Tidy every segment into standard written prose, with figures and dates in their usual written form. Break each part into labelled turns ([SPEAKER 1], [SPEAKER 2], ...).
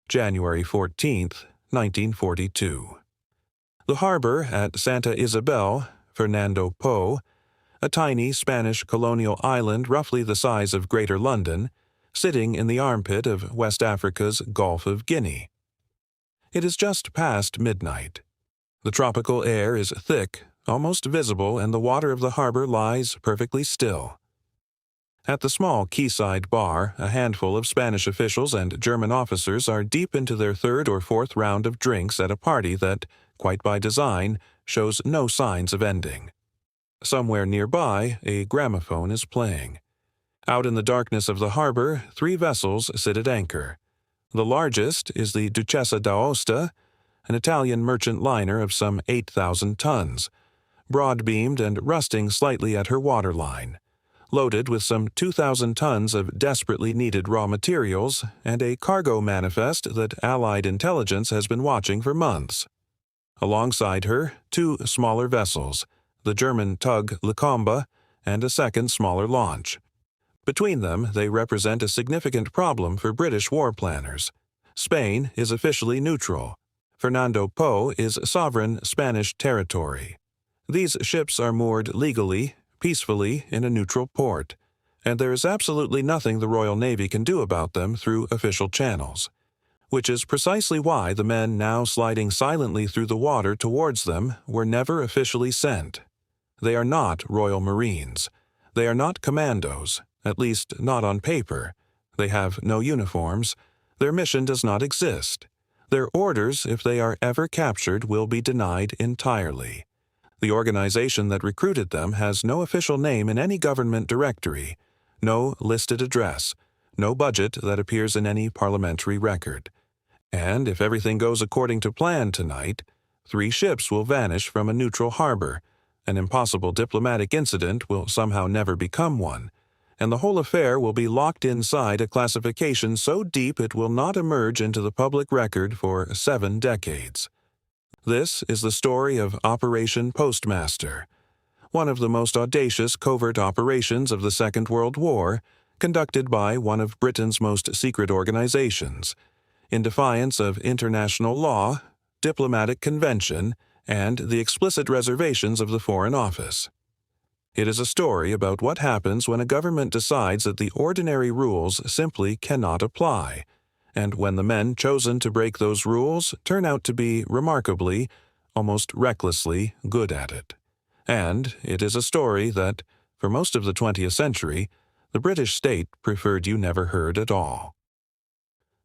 [SPEAKER 1] January 14, 1942. The harbor at Santa Isabel, Fernando Po, a tiny Spanish colonial island roughly the size of Greater London, sitting in the armpit of West Africa's Gulf of Guinea. It is just past midnight. The tropical air is thick, almost visible, and the water of the harbor lies perfectly still. At the small quayside bar, a handful of Spanish officials and German officers are deep into their third or fourth round of drinks at a party that, quite by design, shows no signs of ending. Somewhere nearby, a gramophone is playing. Out in the darkness of the harbor, 3 vessels sit at anchor. The largest is the Duchessa d'Aosta, an Italian merchant liner of some 8,000 tons, broad-beamed and rusting slightly at her waterline, loaded with some 2,000 tons of desperately needed raw materials and a cargo manifest that Allied intelligence has been watching for months. Alongside her, 2 smaller vessels, the German tug Lecombe and a second smaller launch. Between them, they represent a significant problem for British war planners. Spain is officially neutral. Fernando Po is sovereign Spanish territory. These ships are moored legally, peacefully in a neutral port, and there is absolutely nothing the Royal Navy can do about them through official channels, which is precisely why the men now sliding silently through the water towards them were never officially sent. They are not Royal Marines. They are not commandos, at least not on paper. They have no uniforms. Their mission does not exist. Their orders, if they are ever captured, will be denied entirely. The organization that recruited them has no official name in any government directory, no listed address, no budget that appears in any parliamentary record. And if everything goes according to plan tonight, 3 ships will vanish from a neutral harbor, an impossible diplomatic incident will somehow never become one, and the whole affair will be locked inside a classification so deep it will not emerge into the public record for 7 decades. This is the story of Operation Postmaster, one of the most audacious covert operations of the Second World War, conducted by one of Britain's most secret organizations, in defiance of international law, diplomatic convention, and the explicit reservations of the Foreign Office. It is a story about what happens when a government decides that the ordinary rules simply cannot apply, and when the men chosen to break those rules turn out to be remarkably, almost recklessly, good at it. And it is a story that, for most of the 20th century, the British state preferred you never heard at all.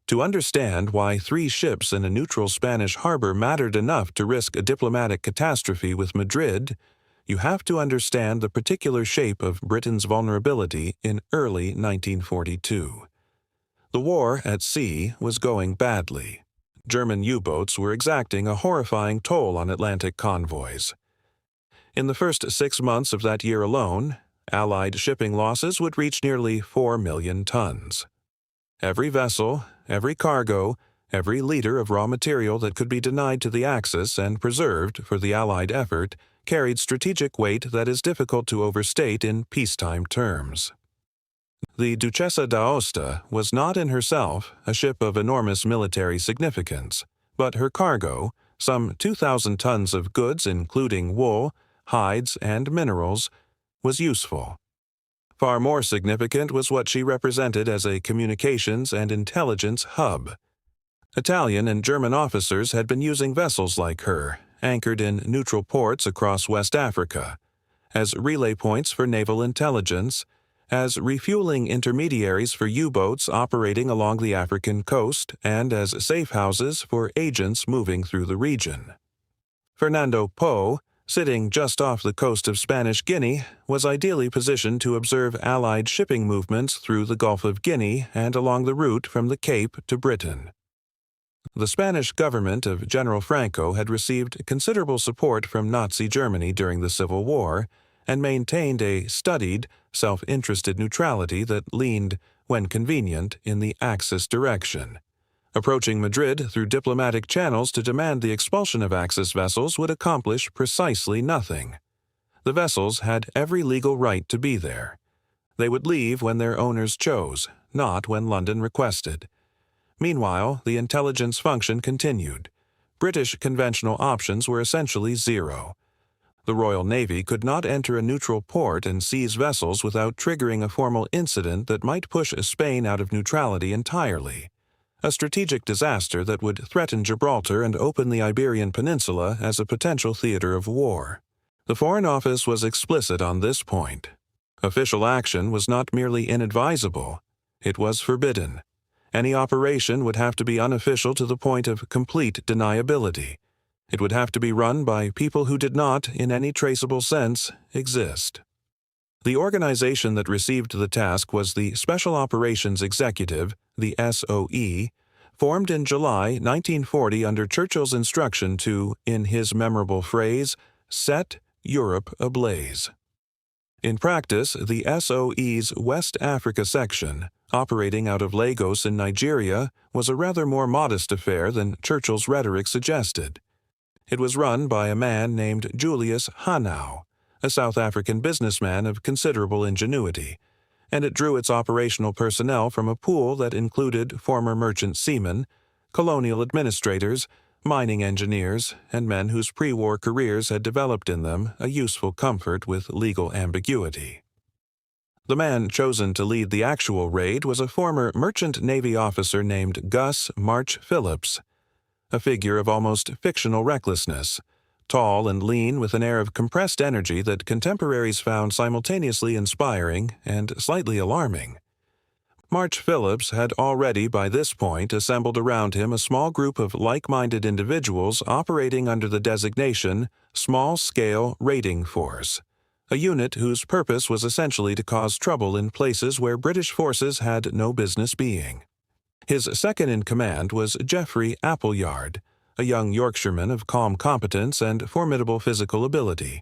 [SPEAKER 1] To understand why 3 ships in a neutral Spanish harbor mattered enough to risk a diplomatic catastrophe with Madrid, you have to understand the particular shape of Britain's vulnerability in early 1942. The war at sea was going badly. German U-boats were exacting a horrifying toll on Atlantic convoys. In the first 6 months of that year alone, Allied shipping losses would reach nearly 4 million tons. Every vessel, every cargo, every liter of raw material that could be denied to the Axis and preserved for the Allied effort carried strategic weight that is difficult to overstate in peacetime terms. The Duchessa d'Aosta was not in herself a ship of enormous military significance, but her cargo, some 2,000 tons of goods including wool, hides, and minerals, was useful. Far more significant was what she represented as a communications and intelligence hub. Italian and German officers had been using vessels like her, anchored in neutral ports across West Africa, as relay points for naval intelligence, as refueling intermediaries for U-boats operating along the African coast, and as safe houses for agents moving through the region. Fernando Po, sitting just off the coast of Spanish Guinea, was ideally positioned to observe Allied shipping movements through the Gulf of Guinea and along the route from the Cape to Britain. The Spanish government of General Franco had received considerable support from Nazi Germany during the Civil War and maintained a studied, self-interested neutrality that leaned, when convenient, in the Axis direction. Approaching Madrid through diplomatic channels to demand the expulsion of Axis vessels would accomplish precisely nothing. The vessels had every legal right to be there. They would leave when their owners chose, not when London requested. Meanwhile, the intelligence function continued. British conventional options were essentially zero. The Royal Navy could not enter a neutral port and seize vessels without triggering a formal incident that might push Spain out of neutrality entirely, a strategic disaster that would threaten Gibraltar and open the Iberian Peninsula as a potential theater of war. The Foreign Office was explicit on this point. Official action was not merely inadvisable, it was forbidden. Any operation would have to be unofficial to the point of complete deniability. It would have to be run by people who did not, in any traceable sense, exist. The organization that received the task was the Special Operations Executive, the SOE, formed in July 1940 under Churchill's instruction to, in his memorable phrase, set Europe ablaze. In practice, the SOE's West Africa section, operating out of Lagos in Nigeria, was a rather more modest affair than Churchill's rhetoric suggested. It was run by a man named Julius Hanau, a South African businessman of considerable ingenuity, and it drew its operational personnel from a pool that included former merchant seamen, colonial administrators, mining engineers, and men whose pre-war careers had developed in them a useful comfort with legal ambiguity. The man chosen to lead the actual raid was a former merchant Navy officer named Gus March Phillips, a figure of almost fictional recklessness, tall and lean with an air of compressed energy that contemporaries found simultaneously inspiring and slightly alarming. March Phillips had already by this point assembled around him a small group of like-minded individuals operating under the designation Small-Scale Raiding Force, a unit whose purpose was essentially to cause trouble in places where British forces had no business being. His second-in-command was Geoffrey Appleyard, a young Yorkshireman of calm competence and formidable physical ability.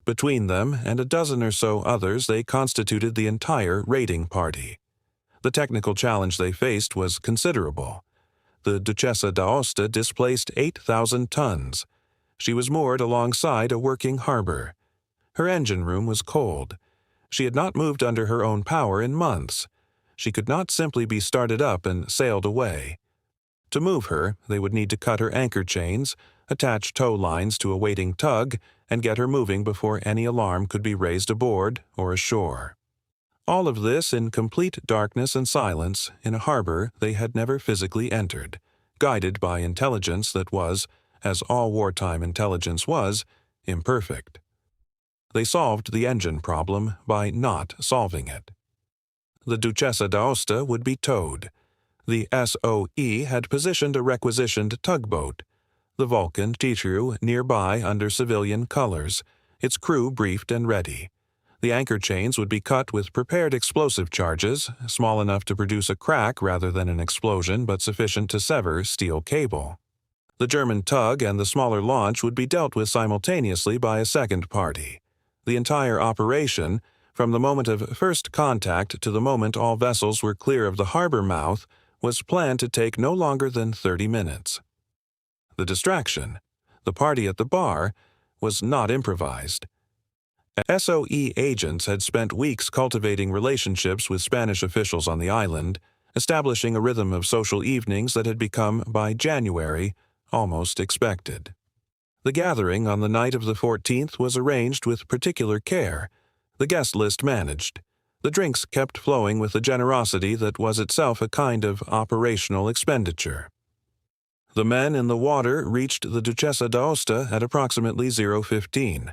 [SPEAKER 1] Between them and a dozen or so others, they constituted the entire raiding party. The technical challenge they faced was considerable. The Duchessa d'Aosta displaced 8,000 tons. She was moored alongside a working harbor. Her engine room was cold. She had not moved under her own power in months. She could not simply be started up and sailed away. To move her, they would need to cut her anchor chains, attach tow lines to a waiting tug, and get her moving before any alarm could be raised aboard or ashore. All of this in complete darkness and silence in a harbor they had never physically entered, guided by intelligence that was, as all wartime intelligence was, imperfect. They solved the engine problem by not solving it. The Duchessa d'Aosta would be towed. The SOE had positioned a requisitioned tugboat, the Vulcan Titru, nearby under civilian colors, its crew briefed and ready. The anchor chains would be cut with prepared explosive charges, small enough to produce a crack rather than an explosion but sufficient to sever steel cable. The German tug and the smaller launch would be dealt with simultaneously by a second party. The entire operation, from the moment of first contact to the moment all vessels were clear of the harbor mouth, was planned to take no longer than 30 minutes. The distraction, the party at the bar, was not improvised. SOE agents had spent weeks cultivating relationships with Spanish officials on the island, establishing a rhythm of social evenings that had become, by January, almost expected. The gathering on the night of the 14th was arranged with particular care, the guest list managed. The drinks kept flowing with a generosity that was itself a kind of operational expenditure. The men in the water reached the Duchessa d'Aosta at approximately 0:15.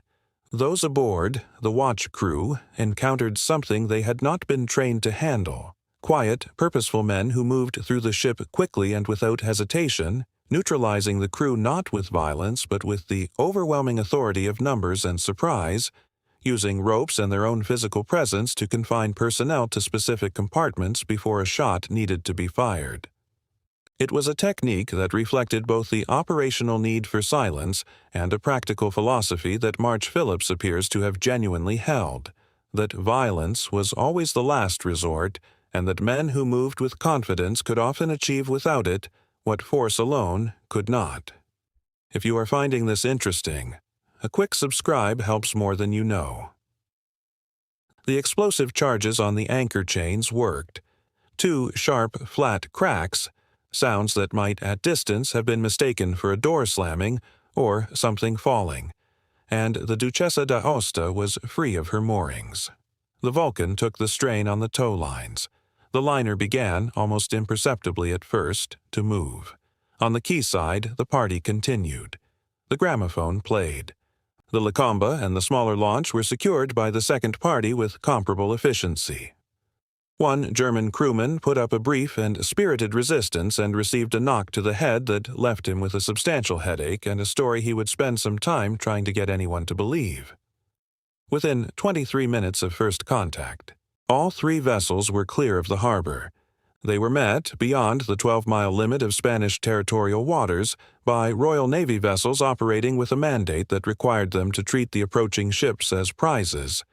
[SPEAKER 1] Those aboard, the watch crew, encountered something they had not been trained to handle. Quiet, purposeful men who moved through the ship quickly and without hesitation, neutralizing the crew not with violence but with the overwhelming authority of numbers and surprise, using ropes and their own physical presence to confine personnel to specific compartments before a shot needed to be fired. It was a technique that reflected both the operational need for silence and a practical philosophy that March Phillips appears to have genuinely held, that violence was always the last resort, and that men who moved with confidence could often achieve without it what force alone could not. If you are finding this interesting, a quick subscribe helps more than you know. The explosive charges on the anchor chains worked. 2 sharp, flat cracks, sounds that might at distance have been mistaken for a door slamming or something falling, and the Duchessa d'Aosta was free of her moorings. The Vulcan took the strain on the tow lines. The liner began, almost imperceptibly at first, to move. On the quayside, the party continued. The gramophone played. The Lacombe and the smaller launch were secured by the second party with comparable efficiency. One German crewman put up a brief and spirited resistance and received a knock to the head that left him with a substantial headache and a story he would spend some time trying to get anyone to believe. Within 23 minutes of first contact, all three vessels were clear of the harbor. They were met, beyond the 12-mile limit of Spanish territorial waters, by Royal Navy vessels operating with a mandate that required them to treat the approaching ships as prizes,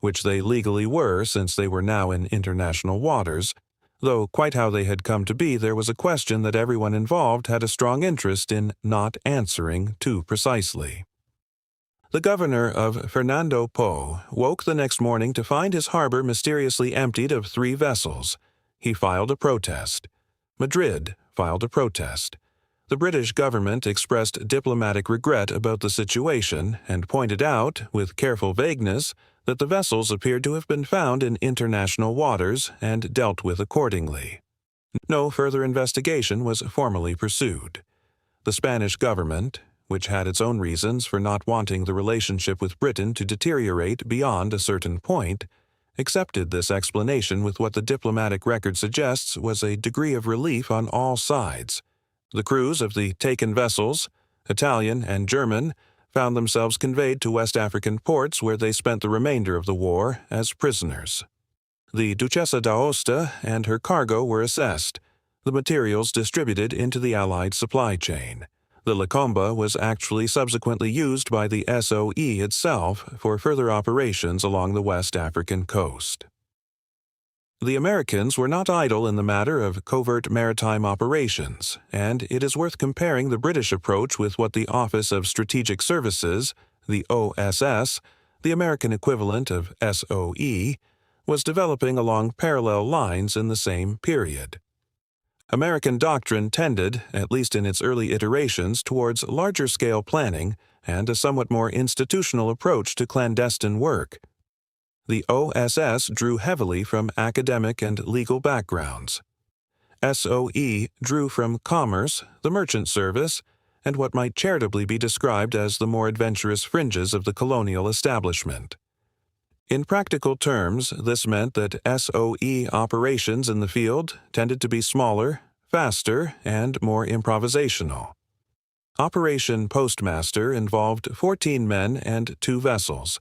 [SPEAKER 1] which they legally were since they were now in international waters, though quite how they had come to be there was a question that everyone involved had a strong interest in not answering too precisely. The governor of Fernando Po woke the next morning to find his harbor mysteriously emptied of three vessels. He filed a protest. Madrid filed a protest. The British government expressed diplomatic regret about the situation and pointed out, with careful vagueness, that the vessels appeared to have been found in international waters and dealt with accordingly. No further investigation was formally pursued. The Spanish government, which had its own reasons for not wanting the relationship with Britain to deteriorate beyond a certain point, accepted this explanation with what the diplomatic record suggests was a degree of relief on all sides. The crews of the taken vessels, Italian and German, found themselves conveyed to West African ports where they spent the remainder of the war as prisoners. The Duchessa d'Aosta and her cargo were assessed, the materials distributed into the Allied supply chain. The Lacombe was actually subsequently used by the SOE itself for further operations along the West African coast. The Americans were not idle in the matter of covert maritime operations, and it is worth comparing the British approach with what the Office of Strategic Services, the OSS, the American equivalent of SOE, was developing along parallel lines in the same period. American doctrine tended, at least in its early iterations, towards larger-scale planning and a somewhat more institutional approach to clandestine work. The OSS drew heavily from academic and legal backgrounds. SOE drew from commerce, the merchant service, and what might charitably be described as the more adventurous fringes of the colonial establishment. In practical terms, this meant that SOE operations in the field tended to be smaller, faster, and more improvisational. Operation Postmaster involved 14 men and 2 vessels.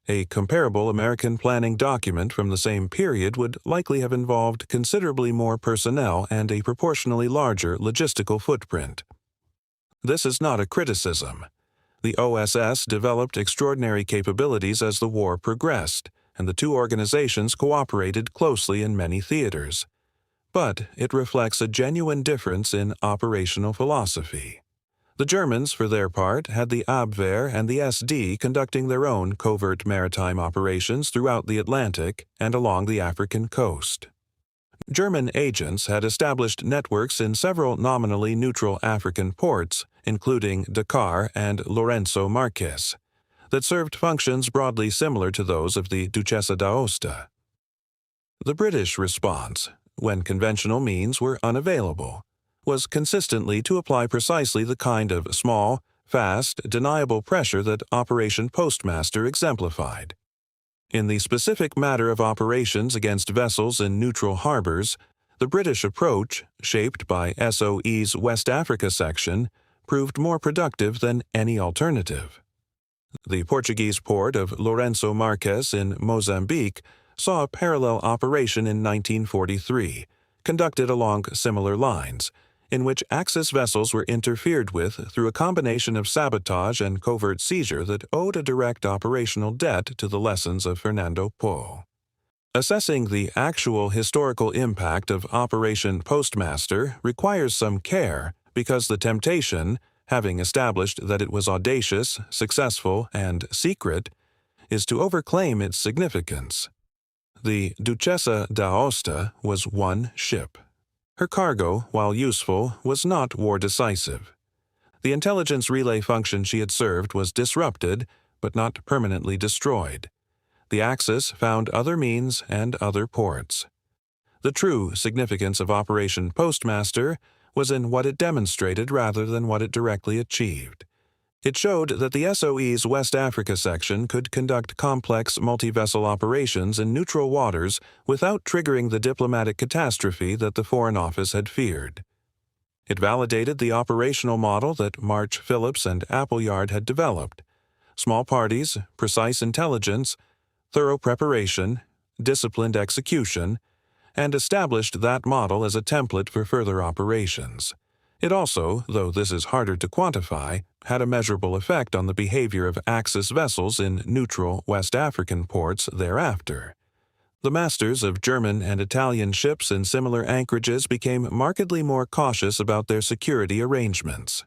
[SPEAKER 1] A comparable American planning document from the same period would likely have involved considerably more personnel and a proportionally larger logistical footprint. This is not a criticism. The OSS developed extraordinary capabilities as the war progressed, and the two organizations cooperated closely in many theaters. But it reflects a genuine difference in operational philosophy. The Germans, for their part, had the Abwehr and the SD conducting their own covert maritime operations throughout the Atlantic and along the African coast. German agents had established networks in several nominally neutral African ports, including Dakar and Lourenço Marques, that served functions broadly similar to those of the Duchessa d'Aosta. The British response, when conventional means were unavailable, was consistently to apply precisely the kind of small, fast, deniable pressure that Operation Postmaster exemplified. In the specific matter of operations against vessels in neutral harbors, the British approach, shaped by SOE's West Africa section, proved more productive than any alternative. The Portuguese port of Lourenço Marques in Mozambique saw a parallel operation in 1943, conducted along similar lines, in which Axis vessels were interfered with through a combination of sabotage and covert seizure that owed a direct operational debt to the lessons of Fernando Po. Assessing the actual historical impact of Operation Postmaster requires some care because the temptation, having established that it was audacious, successful, and secret, is to overclaim its significance. The Duchessa d'Aosta was one ship. Her cargo, while useful, was not war-decisive. The intelligence relay function she had served was disrupted, but not permanently destroyed. The Axis found other means and other ports. The true significance of Operation Postmaster was in what it demonstrated rather than what it directly achieved. It showed that the SOE's West Africa section could conduct complex multi-vessel operations in neutral waters without triggering the diplomatic catastrophe that the Foreign Office had feared. It validated the operational model that March Phillips and Appleyard had developed: small parties, precise intelligence, thorough preparation, disciplined execution, and established that model as a template for further operations. It also, though this is harder to quantify, had a measurable effect on the behavior of Axis vessels in neutral West African ports thereafter. The masters of German and Italian ships in similar anchorages became markedly more cautious about their security arrangements.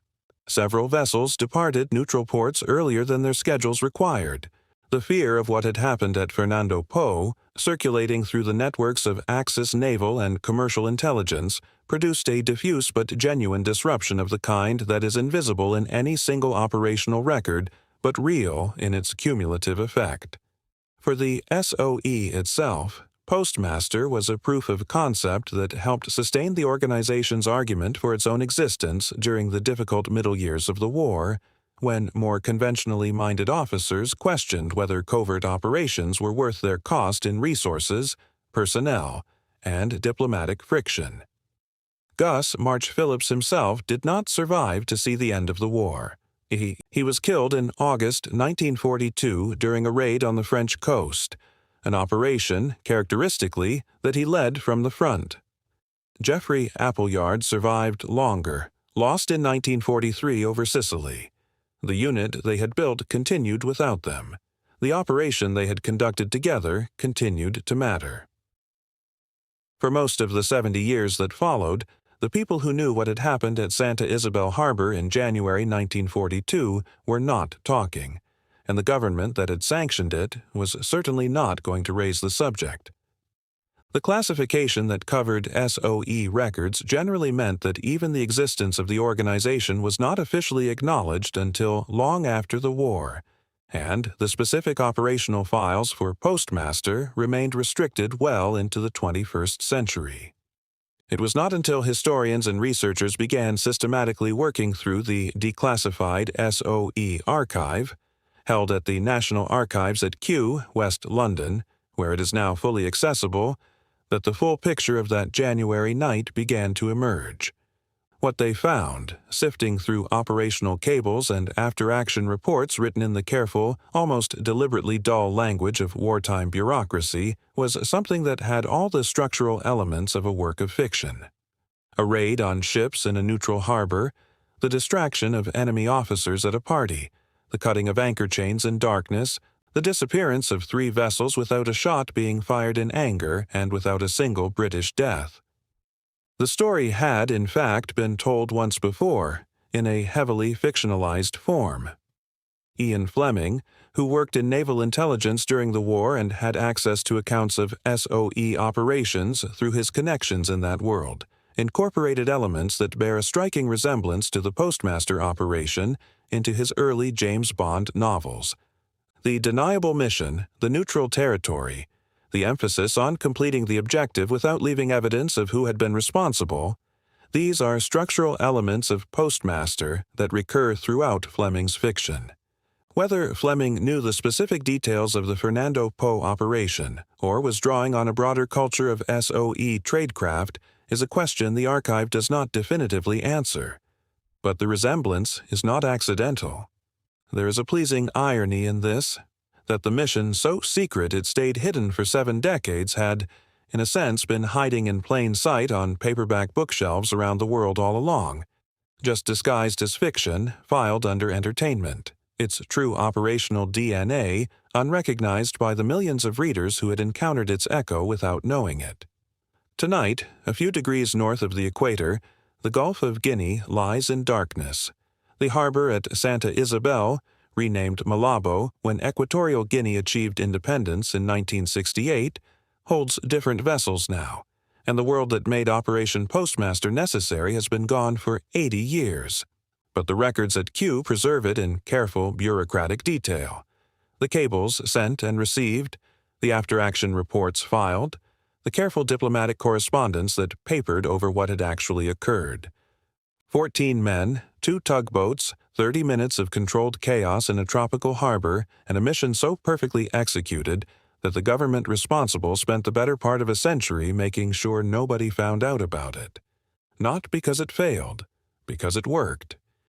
[SPEAKER 1] Several vessels departed neutral ports earlier than their schedules required. The fear of what had happened at Fernando Po, circulating through the networks of Axis naval and commercial intelligence, produced a diffuse but genuine disruption of the kind that is invisible in any single operational record, but real in its cumulative effect. For the SOE itself, Postmaster was a proof of concept that helped sustain the organization's argument for its own existence during the difficult middle years of the war, when more conventionally minded officers questioned whether covert operations were worth their cost in resources, personnel, and diplomatic friction. Gus March Phillips himself did not survive to see the end of the war. He was killed in August 1942 during a raid on the French coast, an operation, characteristically, that he led from the front. Jeffrey Appleyard survived longer, lost in 1943 over Sicily. The unit they had built continued without them. The operation they had conducted together continued to matter. For most of the 70 years that followed, the people who knew what had happened at Santa Isabel Harbor in January 1942 were not talking, and the government that had sanctioned it was certainly not going to raise the subject. The classification that covered SOE records generally meant that even the existence of the organization was not officially acknowledged until long after the war, and the specific operational files for Postmaster remained restricted well into the 21st century. It was not until historians and researchers began systematically working through the declassified SOE archive, held at the National Archives at Kew, West London, where it is now fully accessible, that the full picture of that January night began to emerge. What they found, sifting through operational cables and after-action reports written in the careful, almost deliberately dull language of wartime bureaucracy, was something that had all the structural elements of a work of fiction. A raid on ships in a neutral harbor, the distraction of enemy officers at a party, the cutting of anchor chains in darkness, the disappearance of 3 vessels without a shot being fired in anger and without a single British death. The story had, in fact, been told once before, in a heavily fictionalized form. Ian Fleming, who worked in naval intelligence during the war and had access to accounts of SOE operations through his connections in that world, incorporated elements that bear a striking resemblance to the Postmaster operation into his early James Bond novels. The deniable mission, the neutral territory, the emphasis on completing the objective without leaving evidence of who had been responsible, these are structural elements of Postmaster that recur throughout Fleming's fiction. Whether Fleming knew the specific details of the Fernando Po operation or was drawing on a broader culture of SOE tradecraft is a question the archive does not definitively answer. But the resemblance is not accidental. There is a pleasing irony in this, that the mission so secret it stayed hidden for 7 decades had, in a sense, been hiding in plain sight on paperback bookshelves around the world all along, just disguised as fiction, filed under entertainment, its true operational DNA unrecognized by the millions of readers who had encountered its echo without knowing it. Tonight, a few degrees north of the equator, the Gulf of Guinea lies in darkness. The harbor at Santa Isabel, renamed Malabo when Equatorial Guinea achieved independence in 1968, holds different vessels now, and the world that made Operation Postmaster necessary has been gone for 80 years. But the records at Kew preserve it in careful bureaucratic detail. The cables sent and received, the after-action reports filed, the careful diplomatic correspondence that papered over what had actually occurred. 14 men, 2 tugboats, 30 minutes of controlled chaos in a tropical harbor, and a mission so perfectly executed that the government responsible spent the better part of a century making sure nobody found out about it. Not because it failed, because it worked.